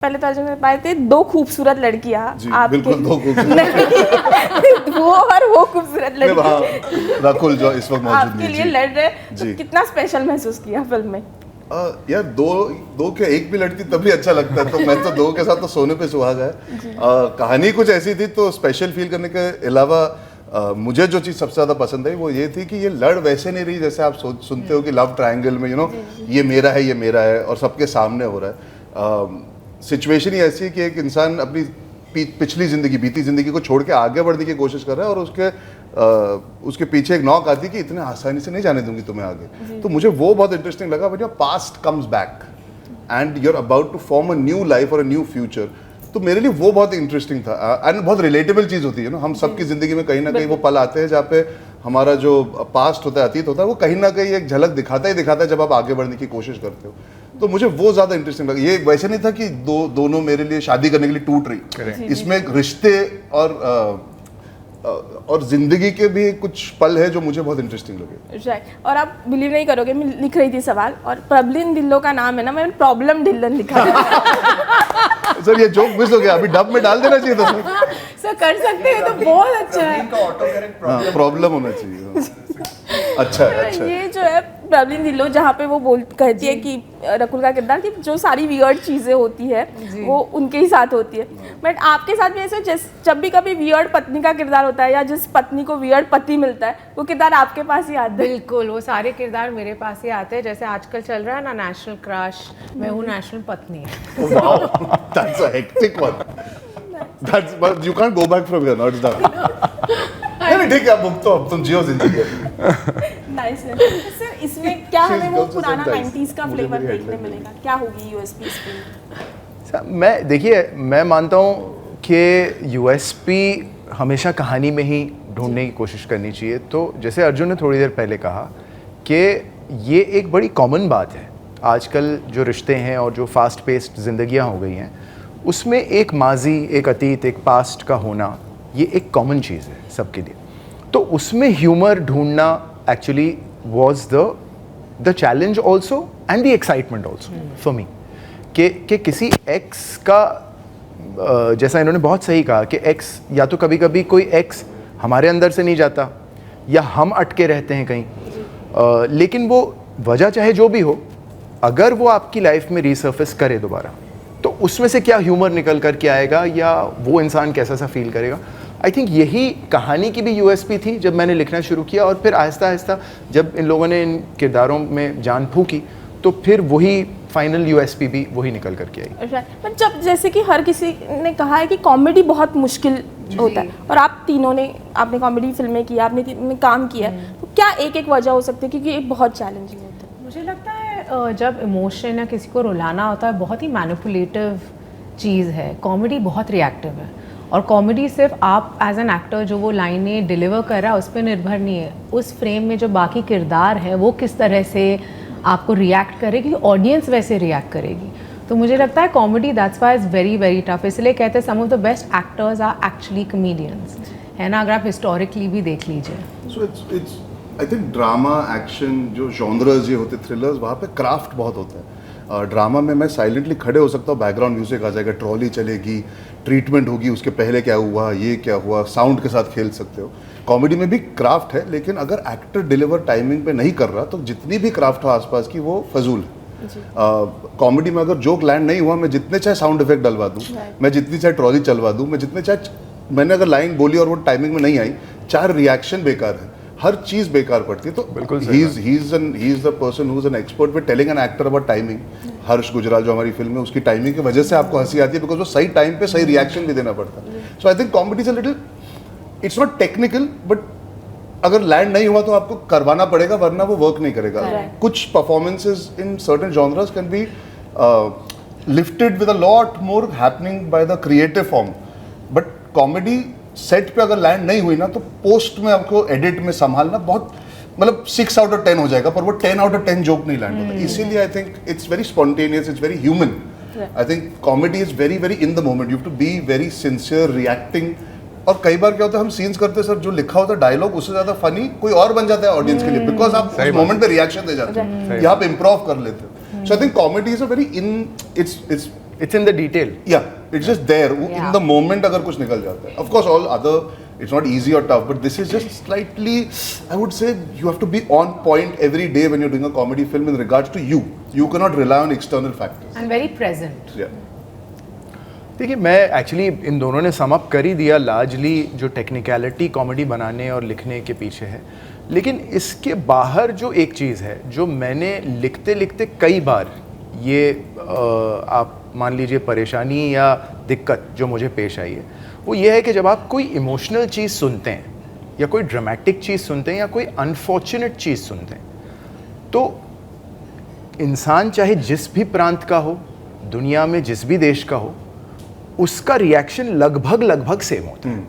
पहले तर्जुमे पाए थे दो खूबसूरत लड़कियां आपके बिल्कुल दो खूबसूरत वो और वो खूबसूरत लड़की रकुल जो इस वक्त मौजूद आपके लिए लड़ रहे तो कितना स्पेशल महसूस किया फिल्म में? यार दो के एक भी लड़की तभी अच्छा लगता है, तो मैं तो दो के साथ तो सोने पे सुहागा है। कहानी कुछ ऐसी थी तो स्पेशल फील करने के अलावा मुझे जो चीज़ सबसे ज़्यादा पसंद आई वो ये थी कि ये लड़ वैसे नहीं रही जैसे आप सुनते हो कि लव ट्रायंगल में ये मेरा है, ये मेरा है और सबके सामने हो रहा है। सिचुएशन ही ऐसी है कि एक इंसान अपनी पिछली ज़िंदगी, बीती ज़िंदगी को छोड़ के आगे बढ़ने की कोशिश कर रहा है और उसके पीछे एक नॉक आती है कि इतने आसानी से नहीं जाने दूंगी तुम्हें आगे। तो मुझे वो बहुत इंटरेस्टिंग लगा। When your past comes back and you are about to form a new life और अ न्यू फ्यूचर, तो मेरे लिए वो बहुत इंटरेस्टिंग था एंड बहुत रिलेटेबल चीज़ होती है ना। हम सबकी ज़िंदगी में कहीं ना कहीं वो पल आते हैं जहाँ पे हमारा जो पास्ट होता है, अतीत होता है, वो कहीं ना कहीं एक झलक दिखाता है जब आप आगे बढ़ने की कोशिश करते हो। तो मुझे वो ज़्यादा इंटरेस्टिंग लगा। ये वैसे नहीं था कि दोनों मेरे लिए शादी करने के लिए टूट रही। इसमें एक रिश्ते और जिंदगी के भी कुछ पल है जो मुझे बहुत इंटरेस्टिंग लगे। राइट। और आप बिलीव नहीं करोगे, मैं लिख रही थी सवाल और प्रॉब्लम ढिल्लो का नाम है ना, मैंने प्रॉब्लम ढिल्लन लिखा सर ये जोक मिस हो गया, अभी डब में डाल देना चाहिए था सर कर सकते हैं तो बहुत अच्छा है। प्रॉब्लम होना चाहिए। अच्छा ये जो है प्रॉब्लम ढिल्लो, जहाँ पे वो कहती है कि रकुल का किरदार कि जो सारी वियर्ड चीज़ें होती है वो उनके ही साथ होती है। बट आपके साथ भी ऐसे जब भी कभी वियर्ड पत्नी का किरदार होता है या जिस पत्नी को वियर्ड पति मिलता है, वो किरदार आपके पास ही आता है? बिल्कुल, वो सारे किरदार मेरे पास ही आते हैं। जैसे आजकल चल रहा है ना नेशनल क्रश, मैं हूँ नेशनल पत्नी। That's a hectic one. But you can't go back from here. Now it's done. नहीं ठीक है, अब तुम जियो जिंदगी। Nice sir. इसमें क्या हमें वो पुराना 90s का फ्लेवर देखने मिलेगा? क्या होगी यूएसपी इसकी? मैं मानता हूँ कि यूएसपी हमेशा कहानी में ही ढूंढने की कोशिश करनी चाहिए। तो जैसे अर्जुन ने थोड़ी देर पहले कहा कि ये एक बड़ी कॉमन बात है आजकल, जो रिश्ते हैं और जो फास्ट पेस्ड ज़िंदगियाँ हो गई हैं, उसमें एक माजी, एक अतीत, एक पास्ट का होना, ये एक कॉमन चीज़ है सबके लिए। तो उसमें ह्यूमर ढूंढना actually was the challenge also and the excitement also for me कि किसी एक्स का, जैसा इन्होंने बहुत सही कहा कि एक्स, या तो कभी कभी कोई एक्स हमारे अंदर से नहीं जाता या हम अटके रहते हैं कहीं, लेकिन वो वजह चाहे जो भी हो, अगर वो आपकी लाइफ में रीसर्फेस करे दोबारा, तो उसमें से क्या ह्यूमर निकल कर के आएगा या वो इंसान कैसा सा फील करेगा। आई थिंक यही कहानी की भी यूएसपी थी जब मैंने लिखना शुरू किया, और फिर आहिस्ता आहिस्ता जब इन लोगों ने इन किरदारों में जान फूंकी तो फिर वही फाइनल यूएसपी भी वही निकल करके आई। पर जब जैसे कि हर किसी ने कहा है कि कॉमेडी बहुत मुश्किल होता है, और आपने कॉमेडी फिल्में की, आपने काम किया, तो क्या एक वजह हो सकती है? क्योंकि ये बहुत चैलेंजिंग होता है। मुझे लगता है जब इमोशन या किसी को रुलाना होता है, बहुत ही मैनिपुलेटिव चीज़ है। कॉमेडी बहुत रिएक्टिव है, और कॉमेडी सिर्फ आप एज एन एक्टर जो वो लाइनें डिलीवर कर रहा है उस पर निर्भर नहीं है। उस फ्रेम में जो बाकी किरदार है वो किस तरह से आपको रिएक्ट करेगी, ऑडियंस वैसे रिएक्ट करेगी। तो मुझे लगता है comedy that's why is very very tough. इसलिए कहते हैं some of the best actors are actually comedians, है ना, अगर आप हिस्टोरिकली भी देख लीजिए। So it's I think drama, action, जो जॉनर्स ये होते, थ्रिलर्स, वहाँ पे क्राफ्ट बहुत होता है। ड्रामा में मैं साइलेंटली खड़े हो सकता हूँ, बैकग्राउंड म्यूजिक आ जाएगा, ट्रॉली चलेगी, ट्रीटमेंट होगी, उसके पहले क्या हुआ, ये क्या हुआ, साउंड के साथ खेल सकते हो। कॉमेडी में भी क्राफ्ट है, लेकिन अगर एक्टर डिलीवर टाइमिंग पे नहीं कर रहा तो जितनी भी क्राफ्ट हो आसपास की वो फजूल है। कॉमेडी में अगर जोक लैंड नहीं हुआ, मैं जितने चाहे साउंड इफेक्ट डलवा दूँ, मैं जितनी चाहे ट्रॉली चलवा दूँ, मैं जितने चाहे, मैंने अगर लाइन बोली और वो टाइमिंग में नहीं आई, चार रिएक्शन बेकार है, हर चीज बेकार पड़ती है। तो बिल्कुल he is the person who is an expert with telling an actor about timing. Harsh Gujral जो हमारी फिल्म है, उसकी टाइमिंग की वजह से आपको हंसी आती है, बिकॉज वो सही टाइम पे सही रिएक्शन भी देना पड़ता है। So I think comedy is a little, it's not technical, but अगर लैंड नहीं हुआ तो आपको करवाना पड़ेगा, वरना वो वर्क नहीं करेगा। कुछ performances in certain genres can be lifted with a lot more happening by the creative form, but comedy set पे अगर लैंड नहीं हुई ना, तो पोस्ट में आपको एडिट में संभालना बहुत, मतलब 6 आउट ऑफ 10 हो जाएगा, पर वो 10 आउट ऑफ 10 जोक नहीं लैंड होता। इसीलिए I think it's very spontaneous, it's very human. I think comedy is very very in the moment, you have to be very sincere, reacting. और कई बार क्या होता है, हम सीन्स करते हैं सर, जो लिखा होता है डायलॉग उससे ज्यादा फनी कोई और बन जाता है ऑडियंस के लिए, बिकॉज आप उस मोमेंट पे रिएक्शन दे जाते हैं या आप इम्प्रोव कर लेते हो। So I think comedy is a very it's it's in the detail. Yeah, it's just there in Yeah. the moment. अगर कुछ निकल जाता है, of course all other it's not easy or tough, but this is just slightly, I would say you have to be on point every day when you're doing a comedy film in regards to you. You cannot rely on external factors. And very present. Yeah. देखिए, मैं actually in दोनों ने sum up कर ही दिया largely जो technicality comedy बनाने और लिखने के पीछे है. लेकिन इसके बाहर जो एक चीज़ है जो मैंने लिखते लिखते कई बार ये आप मान लीजिए परेशानी या दिक्कत जो मुझे पेश आई है, वो ये है कि जब आप कोई इमोशनल चीज़ सुनते हैं या कोई ड्रामेटिक चीज़ सुनते हैं या कोई अनफॉर्चुनेट चीज़ सुनते हैं, तो इंसान चाहे जिस भी प्रांत का हो, दुनिया में जिस भी देश का हो, उसका रिएक्शन लगभग सेम होता है.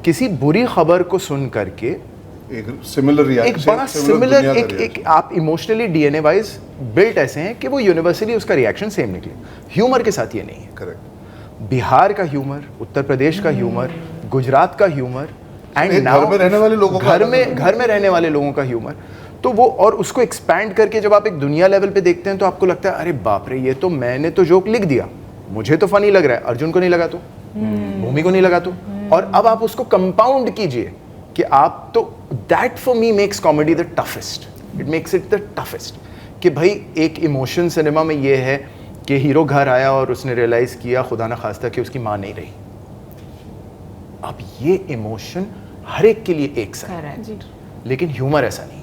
किसी बुरी खबर को सुन करके एक सिमिलर रिएक्शन, एक बड़ा सिमिलर एक आप इमोशनली डीएनए वाइज बिल्ट ऐसे हैं कि वो यूनिवर्सली उसका रिएक्शन सेम निकले. ह्यूमर के साथ ये नहीं है. करेक्ट. बिहार का ह्यूमर, उत्तर प्रदेश का ह्यूमर, गुजरात का ह्यूमर एंड घर में रहने वाले लोगों का घर में रहने वाले लोगों का ह्यूमर, तो वो और उसको एक्सपैंड करके जब आप एक दुनिया लेवल पे देखते हैं तो आपको लगता है अरे बाप रे, ये तो मैंने तो जोक लिख दिया, मुझे तो फनी लग रहा है, अर्जुन को नहीं लगा तो, भूमि को नहीं लगा तो, और अब आप उसको कंपाउंड कीजिए कि आप तो that for me makes comedy the toughest. It makes it the toughest कि भाई एक इमोशन सिनेमा में ये है कि हीरो घर आया और उसने रियलाइज किया खुदा ना खास्ता कि उसकी माँ नहीं रही. अब ये इमोशन हर एक के लिए एक सा है, करेक्ट. लेकिन ह्यूमर ऐसा नहीं.